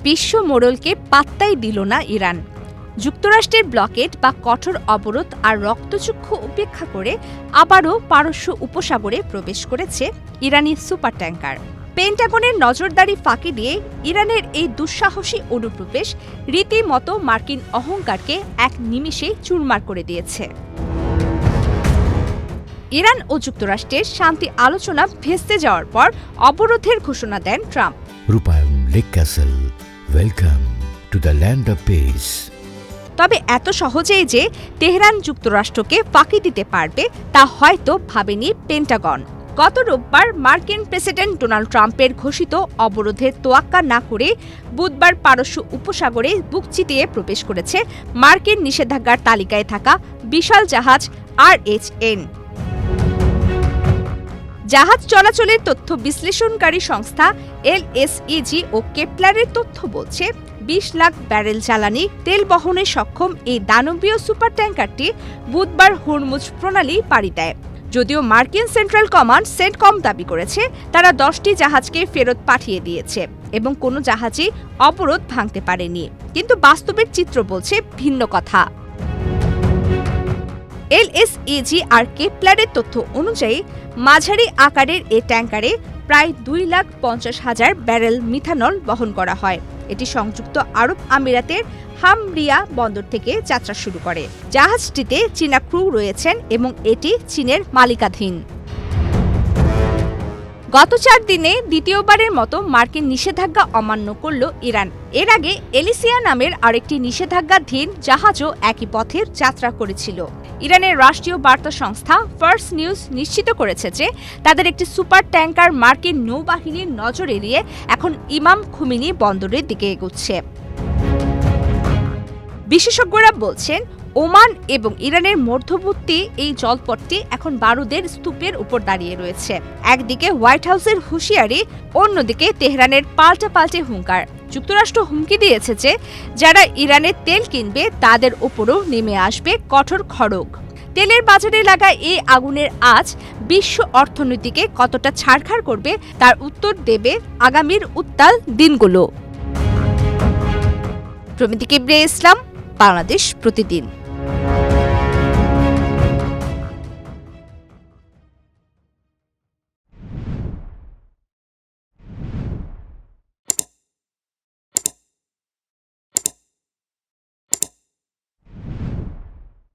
বিশ্ব মোড়লকে পাত্তাই দিল না ইরান। যুক্তরাষ্ট্রের ব্লকেড বা কঠোর অবরোধ আর রক্তচক্ষু উপেক্ষা করে আবারও পারস্য উপসাগরে প্রবেশ করেছে ইরানি সুপার ট্যাঙ্কার। পেন্টাগনের নজরদারি ফাঁকি দিয়ে ইরানের এই দুঃসাহসী অনুপ্রবেশ রীতিমতো মার্কিন অহংকারকে এক নিমিষেই চুরমার করে দিয়েছে। ইরান ও যুক্তরাষ্ট্রের শান্তি আলোচনা ভেস্তে যাওয়ার পর অবরোধের ঘোষণা দেন ট্রাম্প। রূপায়ণ lake castle, welcome to the land of piece. তবে এত সহজেই যে তেহরান যুক্তরাষ্ট্রকে ফাঁকি দিতে পারবে তা হয়তো ভাবেনি পেন্টাগন। গত রোববার মার্কিন প্রেসিডেন্ট ডোনাল্ড ট্রাম্পের ঘোষিত অবরোধের তোয়াক্কা না করে বুধবার পারস্য উপসাগরে বুক চিতিয়ে প্রবেশ করেছে মার্কিন নিষেধাজ্ঞার তালিকায় থাকা বিশাল জাহাজ RHN। জাহাজ চলাচলের তথ্য বিশ্লেষণকারী সংস্থা LSEG ও কেপলারের তথ্য বলছে ২০ লাখ ব্যারেল জ্বালানি তেল বহনে সক্ষম এই দানবীয় সুপার ট্যাঙ্কারটি বুধবার হরমুজ প্রণালী পাড়ি দেয়। যদিও মার্কিন সেন্ট্রাল কমান্ড সেন্টকম দাবি করেছে তারা ১০টি জাহাজকে ফেরত পাঠিয়ে দিয়েছে এবং কোনো জাহাজই অবরোধ ভাঙতে পারেনি, কিন্তু বাস্তবের চিত্র বলছে ভিন্ন কথা। LSEG আর কেপলারের তথ্য অনুযায়ী মাঝারি আকারের এ ট্যাঙ্কারে প্রায় ২,৫০,০০০ ব্যারেল মিথানল বহন করা হয়। এটি সংযুক্ত আরব আমিরাতের হামরিয়া বন্দর থেকে যাত্রা শুরু করে। জাহাজটিতে চীনা ক্রু রয়েছেন এবং এটি চীনের মালিকাধীন। গত ৪ দিনে দ্বিতীয়বারের মতো মার্কিন নিষেধাজ্ঞা অমান্য করল ইরান। এর আগে এলিসিয়া নামের আরেকটি নিষেধাজ্ঞাধীন জাহাজও একই পথের যাত্রা করেছিল। ইরানের রাষ্ট্রীয় বার্তা সংস্থা ফার্স নিউজ নিশ্চিত করেছে যে তাদের একটি সুপার ট্যাঙ্কার মার্কিন নৌবাহিনীর নজর এড়িয়ে এখন ইমাম খুমিনি বন্দরের দিকে এগোচ্ছে। বিশেষজ্ঞরা বলছেন ওমান এবং ইরানের মধ্যবর্তী এই জলপথটি এখন বারুদের স্তূপের উপর দাঁড়িয়ে রয়েছে। একদিকে হোয়াইট হাউসের হুঁশিয়ারি, অন্যদিকে তেহরানের পাল্টাপাল্টি হুঙ্কার। যুক্তরাষ্ট্র হুমকি দিয়েছে যে যারা ইরানের তেল কিনবে তাদের উপরও নেমে আসবে কঠোর খড়গ। তেলের বাজারে লাগা এই আগুনের আঁচ বিশ্ব অর্থনীতিকে কতটা ছাড়খাড় করবে তার উত্তর দেবে আগামীর উত্তাল দিনগুলো। প্রমিতি কিবরিয়া ইসলাম, বাংলাদেশ প্রতিদিন।